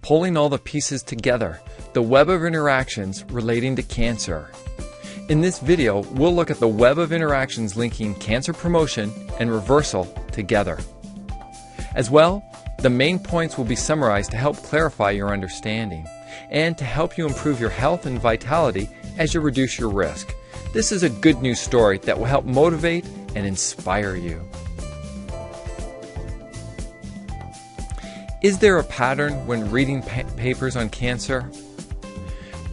Pulling all the pieces together, the web of interactions relating to cancer. In this video, we'll look at the web of interactions linking cancer promotion and reversal together. As well, the main points will be summarized to help clarify your understanding and to help you improve your health and vitality as you reduce your risk. This is a good news story that will help motivate and inspire you. Is there a pattern when reading papers on cancer?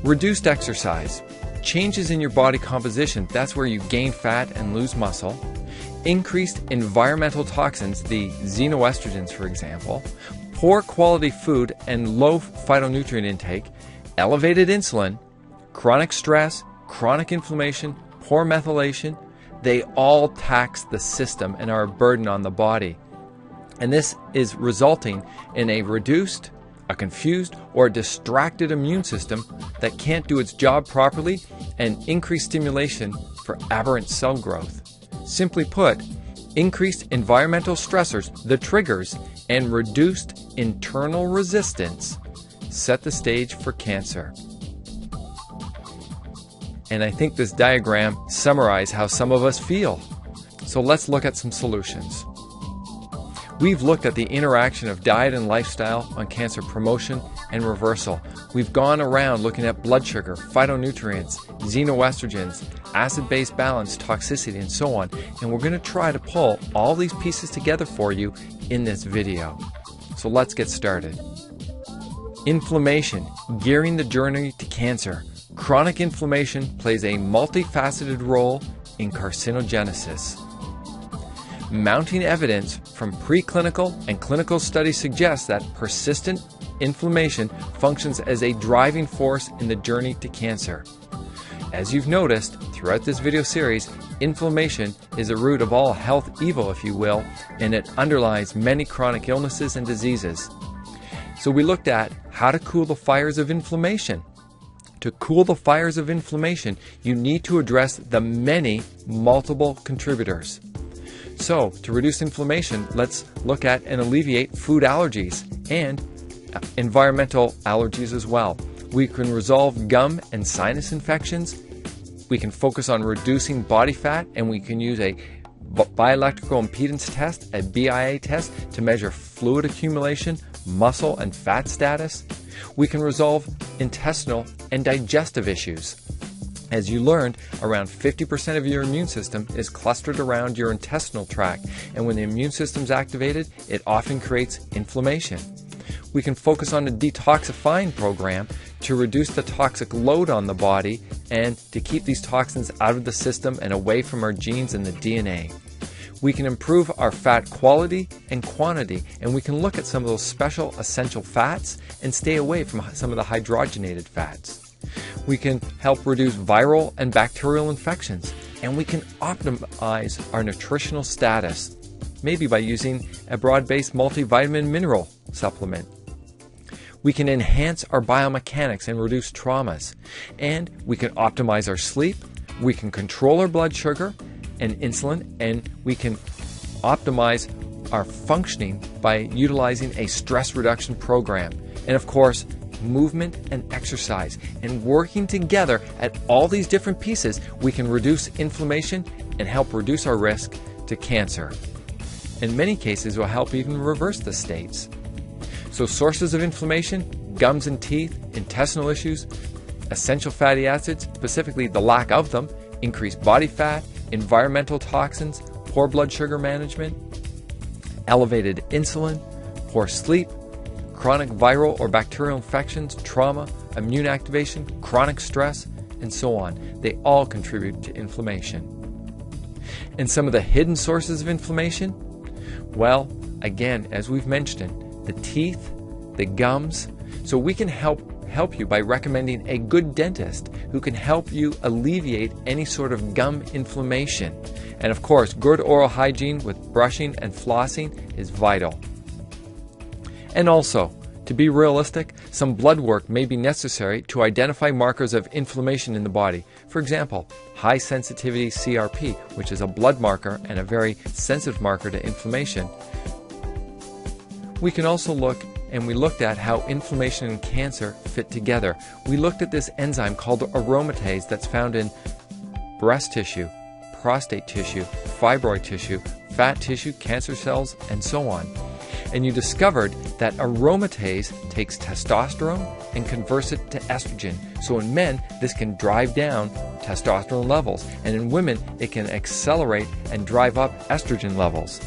Reduced exercise, changes in your body composition, that's where you gain fat and lose muscle, increased environmental toxins, the xenoestrogens for example, poor quality food and low phytonutrient intake, elevated insulin, chronic stress, chronic inflammation, poor methylation, they all tax the system and are a burden on the body. And this is resulting in a reduced, a confused, or a distracted immune system that can't do its job properly and increased stimulation for aberrant cell growth. Simply put, increased environmental stressors, the triggers, and reduced internal resistance set the stage for cancer. And I think this diagram summarizes how some of us feel. So let's look at some solutions. We've looked at the interaction of diet and lifestyle on cancer promotion and reversal. We've gone around looking at blood sugar, phytonutrients, xenoestrogens, acid-base balance, toxicity, and so on. And we're going to try to pull all these pieces together for you in this video. So let's get started. Inflammation, gearing the journey to cancer. Chronic inflammation plays a multifaceted role in carcinogenesis. Mounting evidence from preclinical and clinical studies suggests that persistent inflammation functions as a driving force in the journey to cancer. As you've noticed throughout this video series, inflammation is the root of all health evil, if you will, and it underlies many chronic illnesses and diseases. So we looked at how to cool the fires of inflammation. To cool the fires of inflammation, you need to address the many multiple contributors. So, to reduce inflammation, let's look at and alleviate food allergies and environmental allergies as well. We can resolve gum and sinus infections. We can focus on reducing body fat, and we can use a bioelectrical impedance test, a BIA test, to measure fluid accumulation, muscle and fat status. We can resolve intestinal and digestive issues. As you learned, around 50% of your immune system is clustered around your intestinal tract, and when the immune system is activated, it often creates inflammation. We can focus on a detoxifying program to reduce the toxic load on the body and to keep these toxins out of the system and away from our genes and the DNA. We can improve our fat quality and quantity, and we can look at some of those special essential fats and stay away from some of the hydrogenated fats. We can help reduce viral and bacterial infections, and we can optimize our nutritional status, maybe by using a broad-based multivitamin mineral supplement. We can enhance our biomechanics and reduce traumas, and we can optimize our sleep, we can control our blood sugar and insulin, and we can optimize our functioning by utilizing a stress reduction program. And of course, movement and exercise, and working together at all these different pieces, we can reduce inflammation and help reduce our risk to cancer. In many cases, will help even reverse the states. So sources of inflammation: gums and teeth, intestinal issues, essential fatty acids, specifically the lack of them, increased body fat, environmental toxins, poor blood sugar management, elevated insulin, poor sleep, chronic viral or bacterial infections, trauma, immune activation, chronic stress, and so on. They all contribute to inflammation. And some of the hidden sources of inflammation? Well, again, as we've mentioned, the teeth, the gums. So we can help you by recommending a good dentist who can help you alleviate any sort of gum inflammation. And of course, good oral hygiene with brushing and flossing is vital. And also, to be realistic, some blood work may be necessary to identify markers of inflammation in the body. For example, high sensitivity CRP, which is a blood marker and a very sensitive marker to inflammation. We can also look and we looked at how inflammation and cancer fit together. We looked at this enzyme called aromatase that's found in breast tissue, prostate tissue, fibroid tissue, fat tissue, cancer cells, and so on. And you discovered that aromatase takes testosterone and converts it to estrogen. So in men, this can drive down testosterone levels, and in women, it can accelerate and drive up estrogen levels.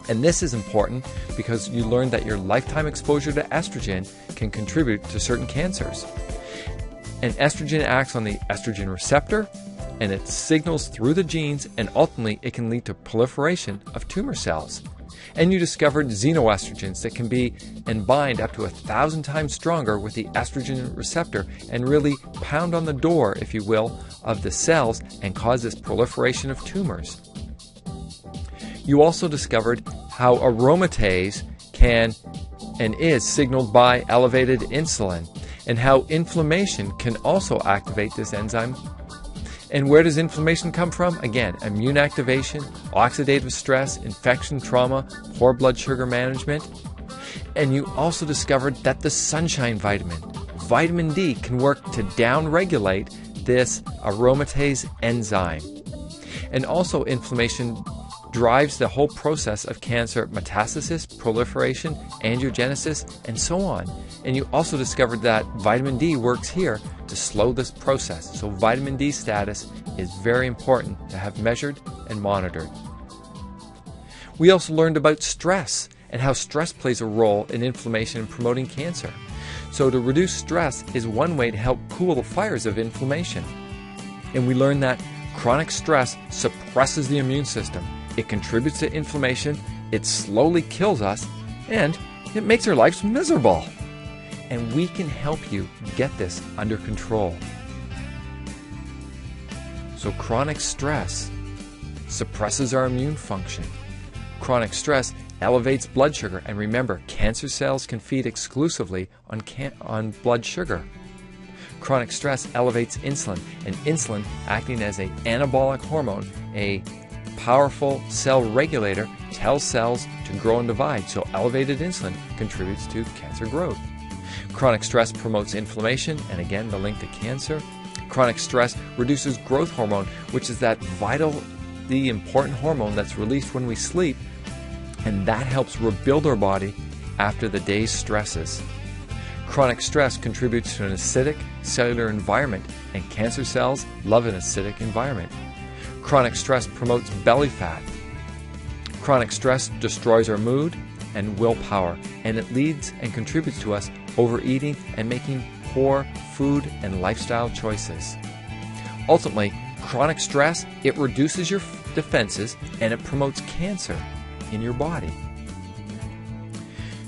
And this is important because you learned that your lifetime exposure to estrogen can contribute to certain cancers. And estrogen acts on the estrogen receptor, and it signals through the genes, and ultimately it can lead to proliferation of tumor cells. And you discovered xenoestrogens that can be and bind up to 1,000 times stronger with the estrogen receptor and really pound on the door, if you will, of the cells and cause this proliferation of tumors. You also discovered how aromatase can and is signaled by elevated insulin, and how inflammation can also activate this enzyme. And where does inflammation come from? Again, immune activation, oxidative stress, infection, trauma, poor blood sugar management. And you also discovered that the sunshine vitamin D, can work to downregulate this aromatase enzyme. And also inflammation drives the whole process of cancer metastasis, proliferation, angiogenesis, and so on. And you also discovered that vitamin D works here to slow this process. So vitamin D status is very important to have measured and monitored. We also learned about stress and how stress plays a role in inflammation and promoting cancer. So to reduce stress is one way to help cool the fires of inflammation. And we learned that chronic stress suppresses the immune system. It contributes to inflammation, it slowly kills us, and it makes our lives miserable. And we can help you get this under control. So chronic stress suppresses our immune function. Chronic stress elevates blood sugar, and remember, cancer cells can feed exclusively on blood sugar. Chronic stress elevates insulin, and insulin, acting as an anabolic hormone, a powerful cell regulator, tells cells to grow and divide, so elevated insulin contributes to cancer growth. Chronic stress promotes inflammation, and again, the link to cancer. Chronic stress reduces growth hormone, which is that vitally important hormone that's released when we sleep, and that helps rebuild our body after the day's stresses. Chronic stress contributes to an acidic cellular environment, and cancer cells love an acidic environment. Chronic stress promotes belly fat. Chronic stress destroys our mood and willpower, and it leads and contributes to us overeating and making poor food and lifestyle choices. Ultimately, chronic stress, it reduces your defenses and it promotes cancer in your body.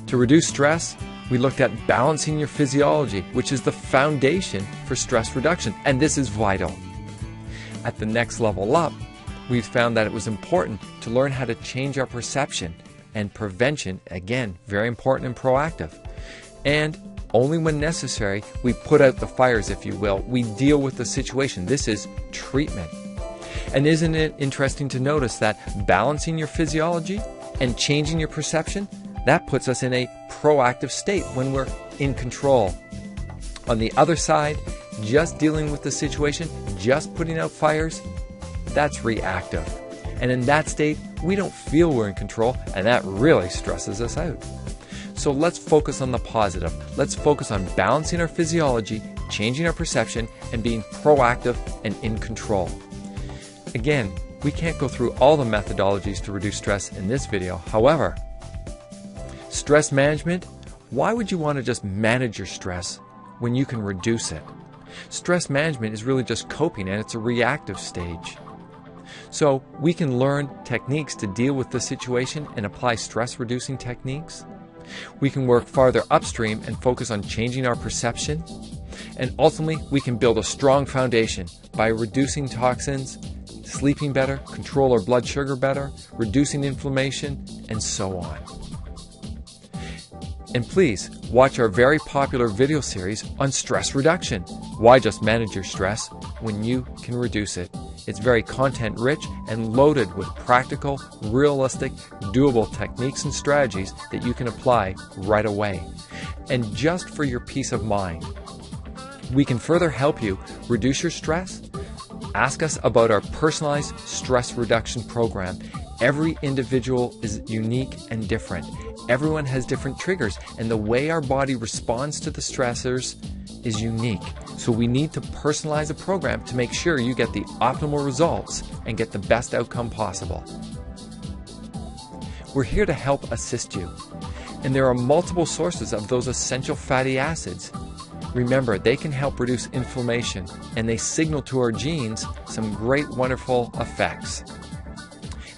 To reduce stress, we looked at balancing your physiology, which is the foundation for stress reduction, and this is vital. At the next level up, we found that it was important to learn how to change our perception, and prevention, again, very important and proactive. And only when necessary, we put out the fires, if you will. We deal with the situation. This is treatment. And isn't it interesting to notice that balancing your physiology and changing your perception, that puts us in a proactive state when we're in control. On the other side, just dealing with the situation, just putting out fires, that's reactive. And in that state, we don't feel we're in control, and that really stresses us out. So let's focus on the positive. Let's focus on balancing our physiology, changing our perception, and being proactive and in control. Again, we can't go through all the methodologies to reduce stress in this video. However, stress management, why would you want to just manage your stress when you can reduce it? Stress management is really just coping, and it's a reactive stage. So we can learn techniques to deal with the situation and apply stress-reducing techniques. We can work farther upstream and focus on changing our perception. And ultimately, we can build a strong foundation by reducing toxins, sleeping better, control our blood sugar better, reducing inflammation, and so on. And please, watch our very popular video series on stress reduction. Why just manage your stress when you can reduce it? It's very content rich and loaded with practical, realistic, doable techniques and strategies that you can apply right away. And just for your peace of mind, we can further help you reduce your stress. Ask us about our personalized stress reduction program. Every individual is unique and different. Everyone has different triggers, and the way our body responds to the stressors is unique. So we need to personalize a program to make sure you get the optimal results and get the best outcome possible. We're here to help assist you. And there are multiple sources of those essential fatty acids. Remember, they can help reduce inflammation, and they signal to our genes some great, wonderful effects.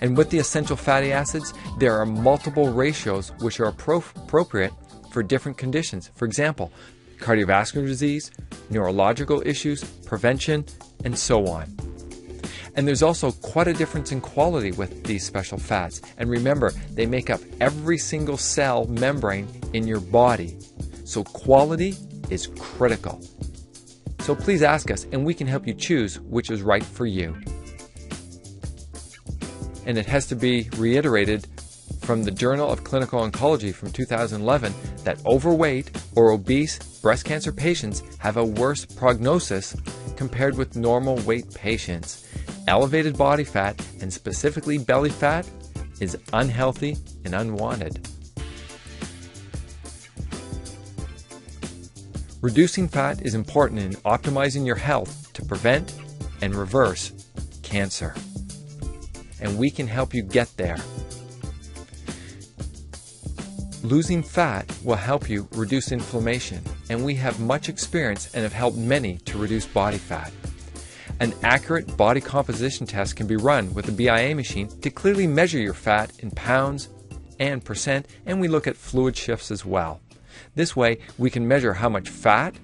And with the essential fatty acids, there are multiple ratios which are appropriate for different conditions. For example, cardiovascular disease, neurological issues, prevention, and so on. And there's also quite a difference in quality with these special fats. And remember, they make up every single cell membrane in your body. So quality is critical. So please ask us, and we can help you choose which is right for you. And it has to be reiterated from the Journal of Clinical Oncology from 2011 that overweight or obese breast cancer patients have a worse prognosis compared with normal weight patients. Elevated body fat, and specifically belly fat, is unhealthy and unwanted. Reducing fat is important in optimizing your health to prevent and reverse cancer. And we can help you get there. Losing fat will help you reduce inflammation, and we have much experience and have helped many to reduce body fat. An accurate body composition test can be run with a BIA machine to clearly measure your fat in pounds and percent, and we look at fluid shifts as well. This way, we can measure how much fat,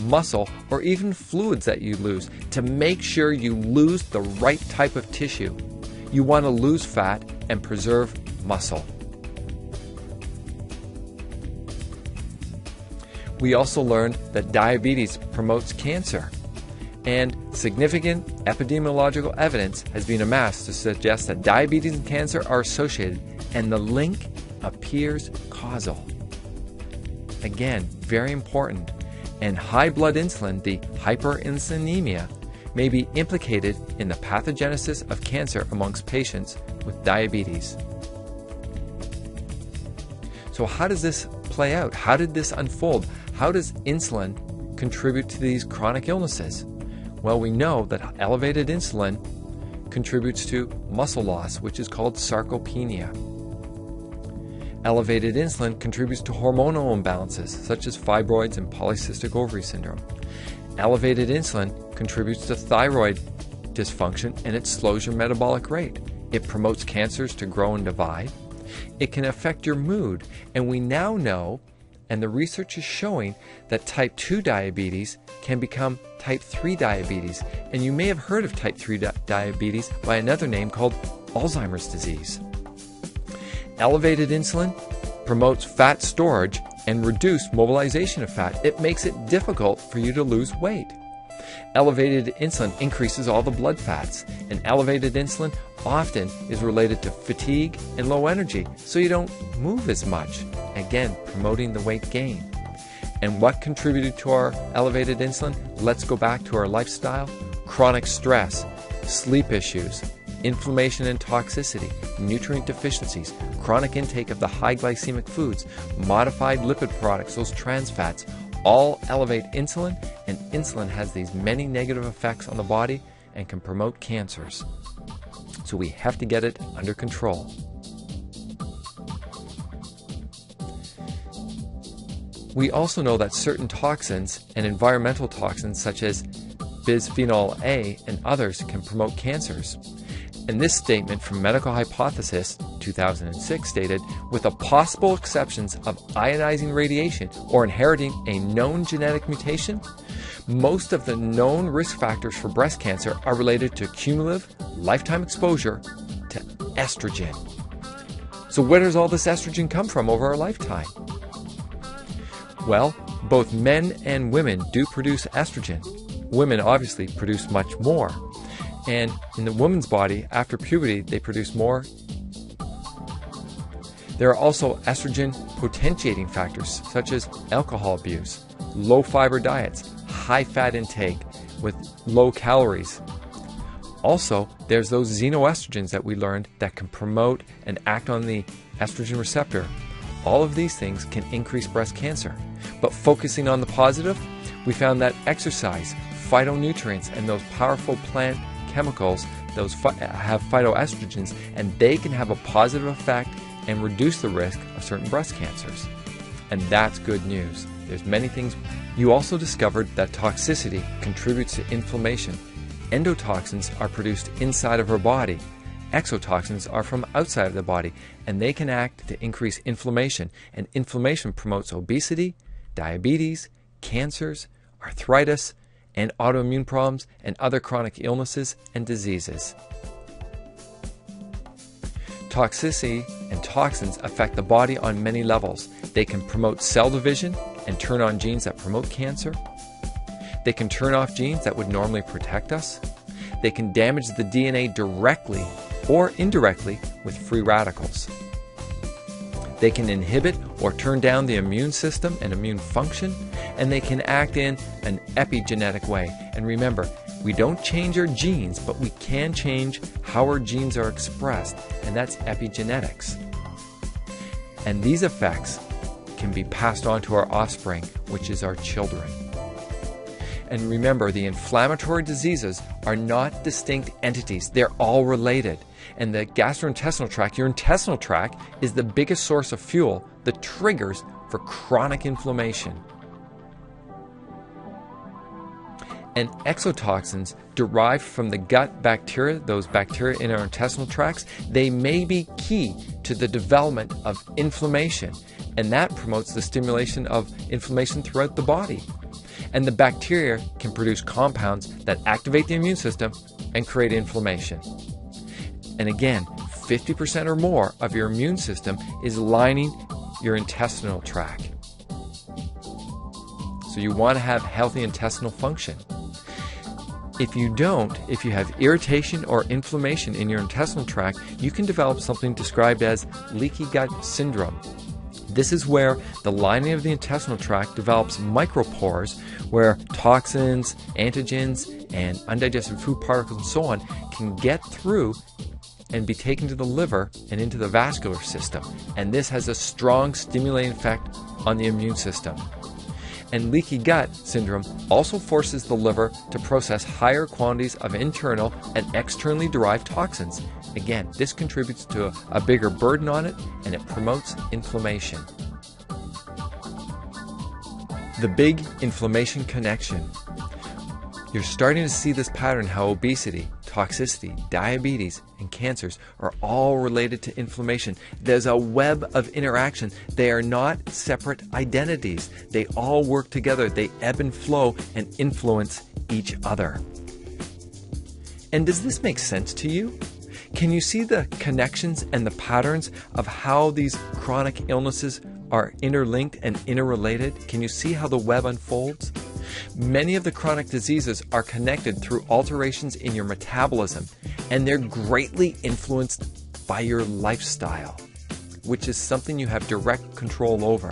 muscle, or even fluids that you lose to make sure you lose the right type of tissue. You want to lose fat and preserve muscle. We also learned that diabetes promotes cancer, and significant epidemiological evidence has been amassed to suggest that diabetes and cancer are associated, and the link appears causal. Again, very important. And high blood insulin, the hyperinsulinemia, may be implicated in the pathogenesis of cancer amongst patients with diabetes. So how does this play out? How did this unfold? How does insulin contribute to these chronic illnesses? Well, we know that elevated insulin contributes to muscle loss, which is called sarcopenia. Elevated insulin contributes to hormonal imbalances, such as fibroids and polycystic ovary syndrome. Elevated insulin contributes to thyroid dysfunction, and it slows your metabolic rate. It promotes cancers to grow and divide. It can affect your mood, and we now know, and the research is showing, that type 2 diabetes can become type 3 diabetes. And you may have heard of type 3 diabetes by another name called Alzheimer's disease. Elevated insulin promotes fat storage and reduced mobilization of fat. It makes it difficult for you to lose weight. Elevated insulin increases all the blood fats, and elevated insulin often is related to fatigue and low energy, so you don't move as much, again promoting the weight gain. And what contributed to our elevated insulin? Let's go back to our lifestyle. Chronic stress, sleep issues, inflammation and toxicity, nutrient deficiencies, chronic intake of the high glycemic foods, modified lipid products, those trans fats, all elevate insulin, and insulin has these many negative effects on the body and can promote cancers. So we have to get it under control. We also know that certain toxins and environmental toxins such as bisphenol A and others can promote cancers. And this statement from Medical Hypothesis 2006 stated, with the possible exceptions of ionizing radiation or inheriting a known genetic mutation, most of the known risk factors for breast cancer are related to cumulative lifetime exposure to estrogen. So where does all this estrogen come from over our lifetime? Well, both men and women do produce estrogen. Women obviously produce much more. And in the woman's body, after puberty, they produce more. There are also estrogen potentiating factors such as alcohol abuse, low fiber diets, high fat intake with low calories. Also, there's those xenoestrogens that we learned that can promote and act on the estrogen receptor. All of these things can increase breast cancer. But focusing on the positive, we found that exercise, phytonutrients, and those powerful plant chemicals, those have phytoestrogens, and they can have a positive effect and reduce the risk of certain breast cancers. And that's good news. There's many things. You also discovered that toxicity contributes to inflammation. Endotoxins are produced inside of our body. Exotoxins are from outside of the body, and they can act to increase inflammation. And inflammation promotes obesity, diabetes, cancers, arthritis, and autoimmune problems, and other chronic illnesses and diseases. Toxicity and toxins affect the body on many levels. They can promote cell division and turn on genes that promote cancer. They can turn off genes that would normally protect us. They can damage the DNA directly or indirectly with free radicals. They can inhibit or turn down the immune system and immune function, and they can act in an epigenetic way. And remember, we don't change our genes, but we can change how our genes are expressed, and that's epigenetics. And these effects can be passed on to our offspring, which is our children. And remember, the inflammatory diseases are not distinct entities. They're all related. And the gastrointestinal tract, your intestinal tract, is the biggest source of fuel, the triggers for chronic inflammation. And exotoxins derived from the gut bacteria, those bacteria in our intestinal tracts, they may be key to the development of inflammation. And that promotes the stimulation of inflammation throughout the body. And the bacteria can produce compounds that activate the immune system and create inflammation. And again, 50% or more of your immune system is lining your intestinal tract. So you want to have healthy intestinal function. If you don't, if you have irritation or inflammation in your intestinal tract, you can develop something described as leaky gut syndrome. This is where the lining of the intestinal tract develops micropores where toxins, antigens, and undigested food particles and so on can get through and be taken to the liver and into the vascular system. And this has a strong stimulating effect on the immune system. And leaky gut syndrome also forces the liver to process higher quantities of internal and externally derived toxins. Again, this contributes to a bigger burden on it, and it promotes inflammation. The big inflammation connection. You're starting to see this pattern how obesity, toxicity, diabetes, and cancers are all related to inflammation. There's a web of interaction. They are not separate identities. They all work together. They ebb and flow and influence each other. And does this make sense to you? Can you see the connections and the patterns of how these chronic illnesses are interlinked and interrelated? Can you see how the web unfolds? Many of the chronic diseases are connected through alterations in your metabolism, and they're greatly influenced by your lifestyle, which is something you have direct control over.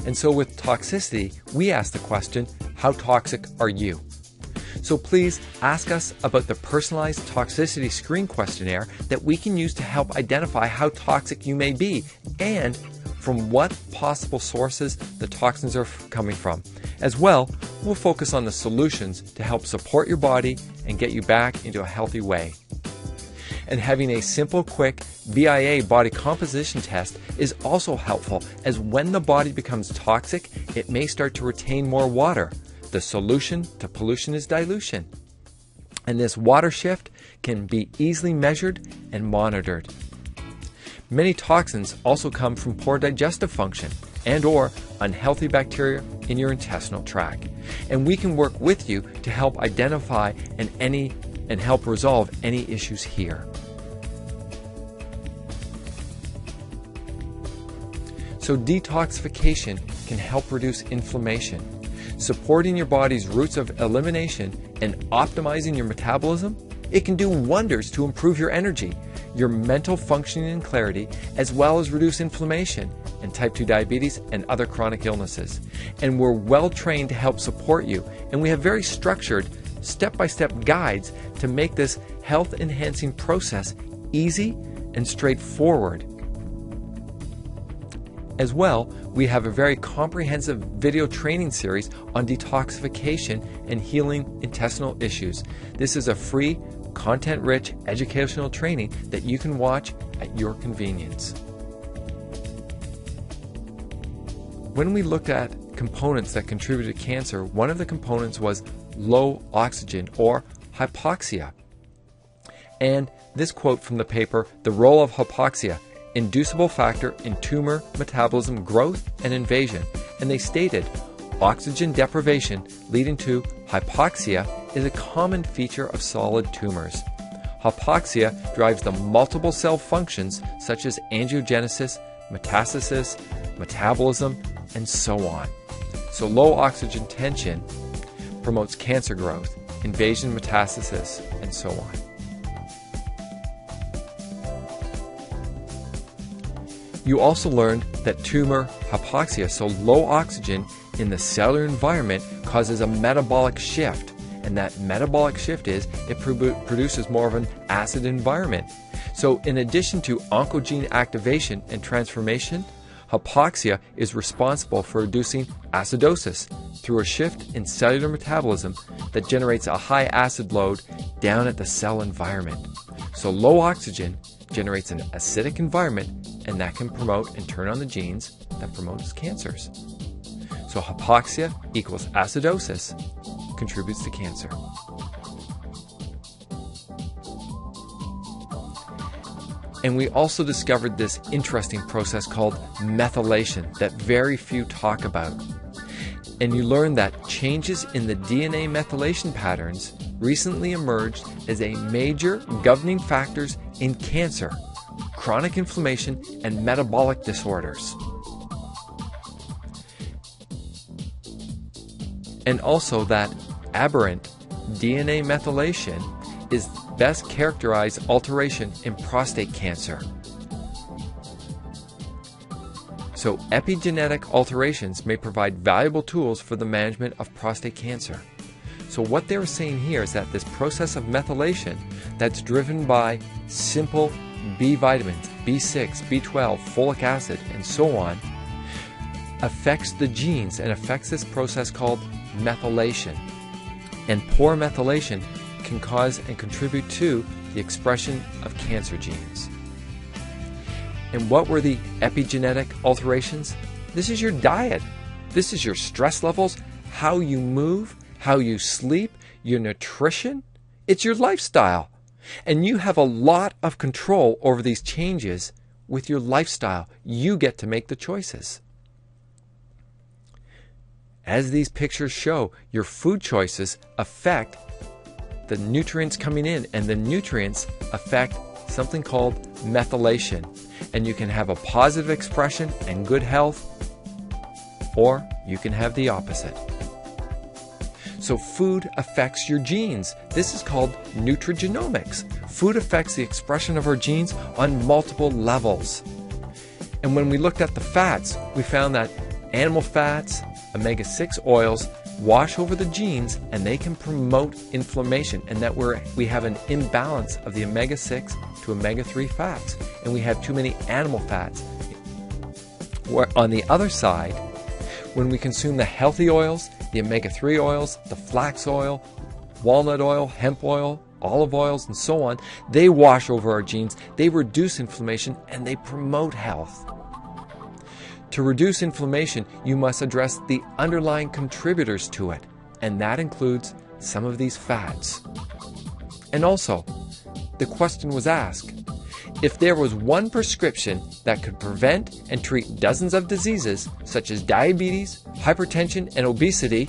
And so with toxicity, we ask the question, how toxic are you? So please ask us about the personalized toxicity screen questionnaire that we can use to help identify how toxic you may be and from what possible sources the toxins are coming from. As well, we'll focus on the solutions to help support your body and get you back into a healthy way. And having a simple, quick BIA body composition test is also helpful, as when the body becomes toxic, it may start to retain more water. The solution to pollution is dilution. And this water shift can be easily measured and monitored. Many toxins also come from poor digestive function and or unhealthy bacteria in your intestinal tract. And we can work with you to help identify and help resolve any issues here. So detoxification can help reduce inflammation. Supporting your body's routes of elimination and optimizing your metabolism, it can do wonders to improve your energy, your mental functioning and clarity, as well as reduce inflammation and type 2 diabetes and other chronic illnesses. And we're well trained to help support you, and we have very structured step-by-step guides to make this health-enhancing process easy and straightforward. As well, we have a very comprehensive video training series on detoxification and healing intestinal issues. This is a free, content-rich educational training that you can watch at your convenience. When we looked at components that contribute to cancer, one of the components was low oxygen or hypoxia. And this quote from the paper, "The Role of Hypoxia, Inducible Factor in Tumor Metabolism Growth and Invasion," and they stated, oxygen deprivation leading to hypoxia is a common feature of solid tumors. Hypoxia drives the multiple cell functions such as angiogenesis, metastasis, metabolism, and so on. So low oxygen tension promotes cancer growth, invasion, metastasis, and so on. You also learned that tumor hypoxia, so low oxygen in the cellular environment, causes a metabolic shift. And that metabolic shift is it produces more of an acid environment. So in addition to oncogene activation and transformation, hypoxia is responsible for reducing acidosis through a shift in cellular metabolism that generates a high acid load down at the cell environment. So low oxygen generates an acidic environment, and that can promote and turn on the genes that promotes cancers. So hypoxia equals acidosis contributes to cancer. And we also discovered this interesting process called methylation that very few talk about. And you learn that changes in the DNA methylation patterns recently emerged as a major governing factors in cancer, chronic inflammation, and metabolic disorders. And also that aberrant DNA methylation is best characterized alteration in prostate cancer. So epigenetic alterations may provide valuable tools for the management of prostate cancer. So what they're saying here is that this process of methylation that's driven by simple B vitamins, B6, B12, folic acid, and so on, affects the genes and affects this process called methylation. And poor methylation can cause and contribute to the expression of cancer genes. And what were the epigenetic alterations? This is your diet. This is your stress levels, how you move, how you sleep, your nutrition. It's your lifestyle. And you have a lot of control over these changes with your lifestyle. You get to make the choices. As these pictures show, your food choices affect the nutrients coming in, and the nutrients affect something called methylation. And you can have a positive expression and good health, or you can have the opposite. So food affects your genes. This is called nutrigenomics. Food affects the expression of our genes on multiple levels. And when we looked at the fats, we found that animal fats, omega-6 oils, wash over the genes, and they can promote inflammation, and that we have an imbalance of the omega-6 to omega-3 fats, and we have too many animal fats. Where on the other side, when we consume the healthy oils, the omega-3 oils, the flax oil, walnut oil, hemp oil, olive oils, and so on, they wash over our genes, they reduce inflammation, and they promote health. To reduce inflammation, you must address the underlying contributors to it, and that includes some of these fats. And also, the question was asked, if there was one prescription that could prevent and treat dozens of diseases such as diabetes, hypertension, and obesity,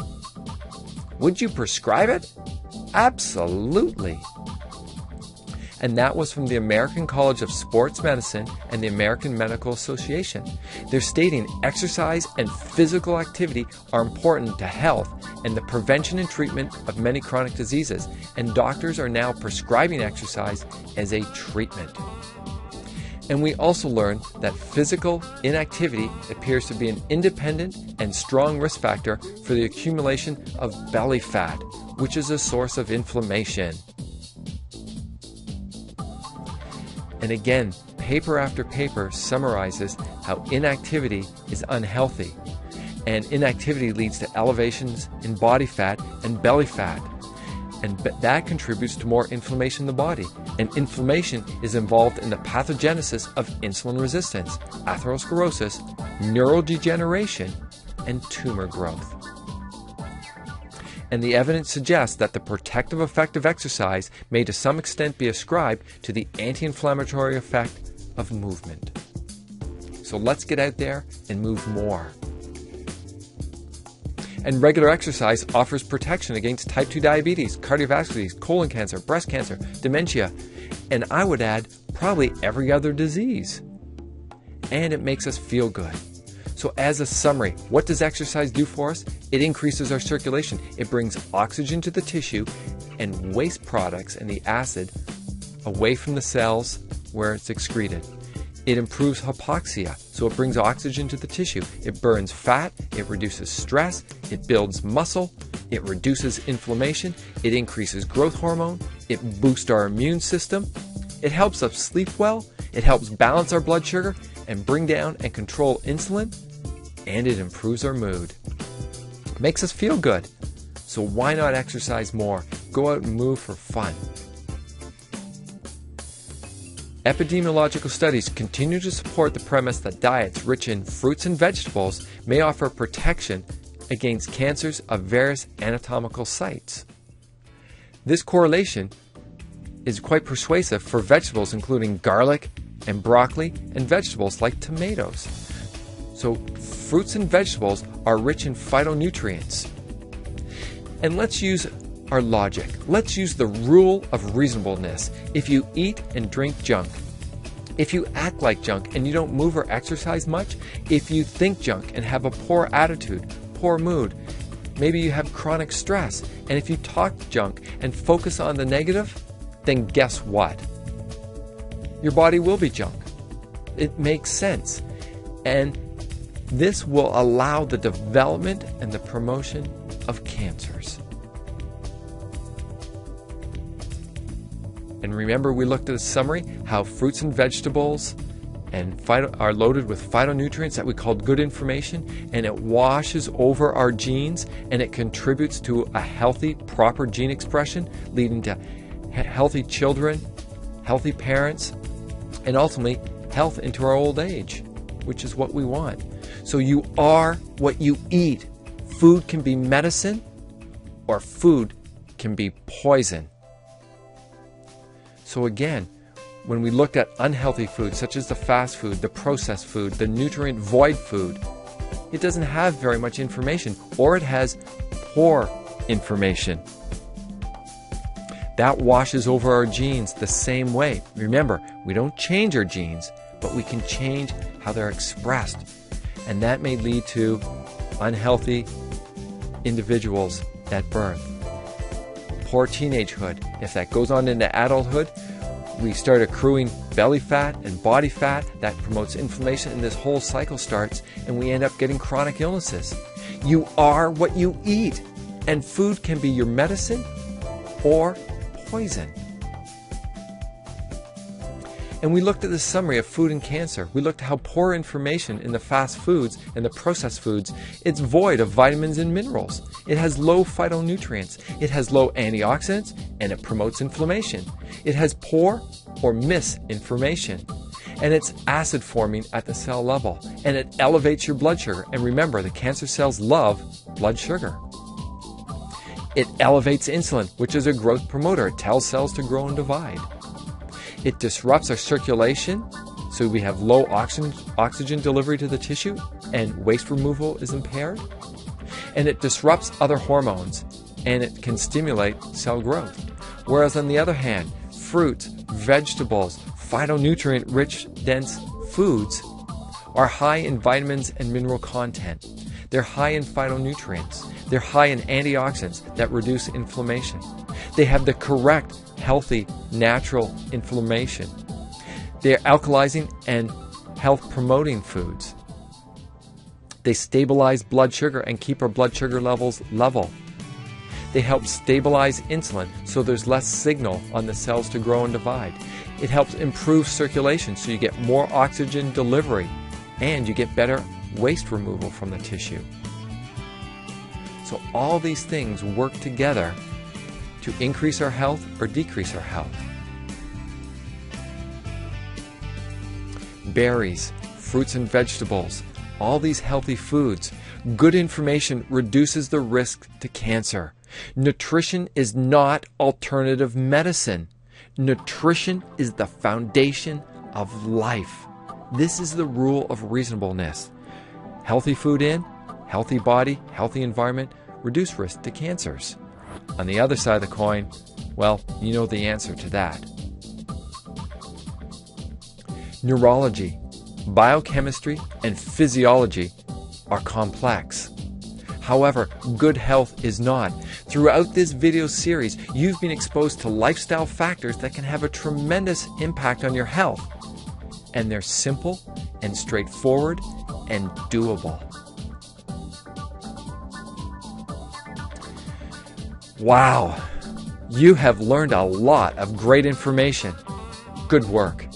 would you prescribe it? Absolutely. and that was from the American College of Sports Medicine and the American Medical Association. They're stating exercise and physical activity are important to health and the prevention and treatment of many chronic diseases, and doctors are now prescribing exercise as a treatment. And we also learned that physical inactivity appears to be an independent and strong risk factor for the accumulation of belly fat, which is a source of inflammation. And again, paper after paper summarizes how inactivity is unhealthy, and inactivity leads to elevations in body fat and belly fat. And that contributes to more inflammation in the body. And inflammation is involved in the pathogenesis of insulin resistance, atherosclerosis, neurodegeneration, and tumor growth. And the evidence suggests that the protective effect of exercise may to some extent be ascribed to the anti-inflammatory effect of movement. So let's get out there and move more. And regular exercise offers protection against type 2 diabetes, cardiovascular disease, colon cancer, breast cancer, dementia, and I would add probably every other disease. And it makes us feel good. So as a summary, what does exercise do for us? It increases our circulation. It brings oxygen to the tissue and waste products and the acid away from the cells where it's excreted. It improves hypoxia, so it brings oxygen to the tissue. It burns fat, it reduces stress, it builds muscle, it reduces inflammation, it increases growth hormone, it boosts our immune system, it helps us sleep well, it helps balance our blood sugar and bring down and control insulin, and it improves our mood. It makes us feel good. So why not exercise more? Go out and move for fun. Epidemiological studies continue to support the premise that diets rich in fruits and vegetables may offer protection against cancers of various anatomical sites. This correlation is quite persuasive for vegetables including garlic and broccoli and vegetables like tomatoes. So fruits and vegetables are rich in phytonutrients. And let's use our logic. Let's use the rule of reasonableness. If you eat and drink junk, if you act like junk and you don't move or exercise much, if you think junk and have a poor attitude, poor mood, maybe you have chronic stress, and if you talk junk and focus on the negative, then guess what? Your body will be junk. It makes sense. And this will allow the development and the promotion of cancers. And remember, we looked at a summary how fruits and vegetables are loaded with phytonutrients that we called good information, and it washes over our genes and it contributes to a healthy, proper gene expression, leading to healthy children, healthy parents, and ultimately health into our old age, which is what we want. So you are what you eat. Food can be medicine, or food can be poison. So again, when we looked at unhealthy food, such as the fast food, the processed food, the nutrient void food, it doesn't have very much information, or it has poor information. That washes over our genes the same way. Remember, we don't change our genes, but we can change how they're expressed. And that may lead to unhealthy individuals at birth. Poor teenagehood. If that goes on into adulthood, we start accruing belly fat and body fat that promotes inflammation, and this whole cycle starts, and we end up getting chronic illnesses. You are what you eat, and food can be your medicine or poison. And we looked at the summary of food and cancer. We looked at how poor information in the fast foods and the processed foods, it's void of vitamins and minerals. It has low phytonutrients. It has low antioxidants, and it promotes inflammation. It has poor or misinformation. And it's acid forming at the cell level. And it elevates your blood sugar. And remember, the cancer cells love blood sugar. It elevates insulin, which is a growth promoter. It tells cells to grow and divide. It disrupts our circulation, so we have low oxygen delivery to the tissue, and waste removal is impaired. And it disrupts other hormones, and it can stimulate cell growth. Whereas on the other hand, fruits, vegetables, phytonutrient-rich dense foods are high in vitamins and mineral content. They're high in phytonutrients. They're high in antioxidants that reduce inflammation. They have the correct, healthy, natural inflammation. They're alkalizing and health-promoting foods. They stabilize blood sugar and keep our blood sugar levels level. They help stabilize insulin so there's less signal on the cells to grow and divide. It helps improve circulation so you get more oxygen delivery and you get better waste removal from the tissue. So all these things work together to increase our health or decrease our health. Berries, fruits and vegetables, all these healthy foods. Good information reduces the risk to cancer. Nutrition is not alternative medicine. Nutrition is the foundation of life. This is the rule of reasonableness. Healthy food in, healthy body, healthy environment, reduce risk to cancers. On the other side of the coin, well, you know the answer to that. Neurology, biochemistry, and physiology are complex. However, good health is not. Throughout this video series, you've been exposed to lifestyle factors that can have a tremendous impact on your health. And they're simple and straightforward and doable. Wow, you have learned a lot of great information. Good work.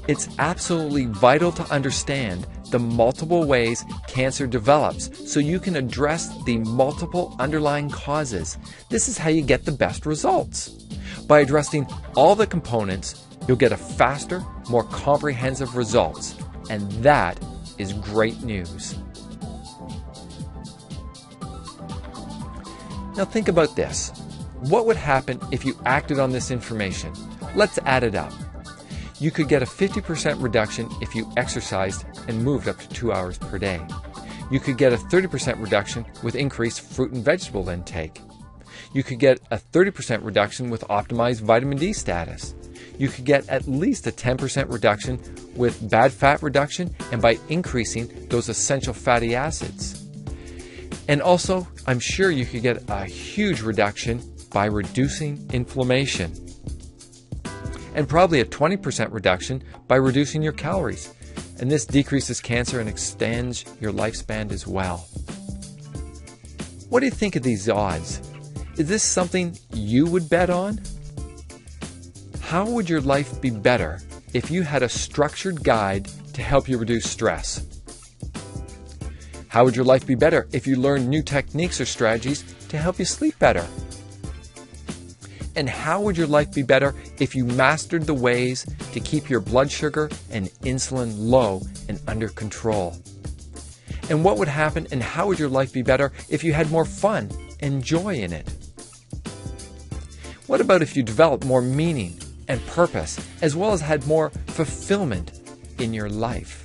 It's absolutely vital to understand the multiple ways cancer develops so you can address the multiple underlying causes. This is how you get the best results. By addressing all the components, you'll get a faster, more comprehensive results. And that is great news. Now think about this. What would happen if you acted on this information? Let's add it up. You could get a 50% reduction if you exercised and moved up to 2 hours per day. You could get a 30% reduction with increased fruit and vegetable intake. You could get a 30% reduction with optimized vitamin D status. You could get at least a 10% reduction with bad fat reduction and by increasing those essential fatty acids. And also, I'm sure you could get a huge reduction by reducing inflammation. And probably a 20% reduction by reducing your calories. And this decreases cancer and extends your lifespan as well. What do you think of these odds? Is this something you would bet on? How would your life be better if you had a structured guide to help you reduce stress? How would your life be better if you learned new techniques or strategies to help you sleep better? And how would your life be better if you mastered the ways to keep your blood sugar and insulin low and under control? And what would happen and how would your life be better if you had more fun and joy in it? What about if you developed more meaning and purpose, as well as had more fulfillment in your life?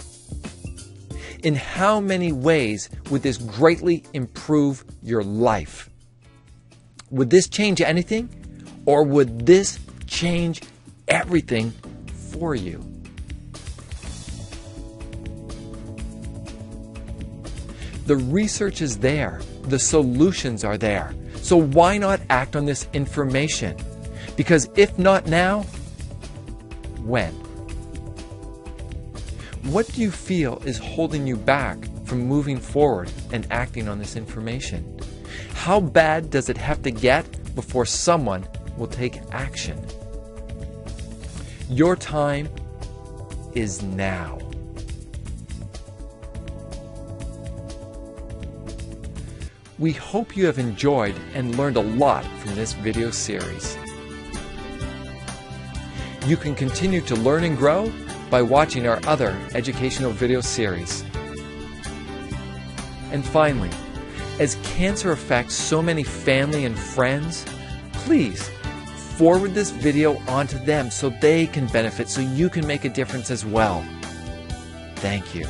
In how many ways would this greatly improve your life? Would this change anything? Or would this change everything for you? The research is there. The solutions are there. So why not act on this information? Because if not now, when? What do you feel is holding you back from moving forward and acting on this information? How bad does it have to get before someone will take action? Your time is now. We hope you have enjoyed and learned a lot from this video series. You can continue to learn and grow by watching our other educational video series. And finally, as cancer affects so many family and friends, please forward this video onto them so they can benefit, so you can make a difference as well. Thank you.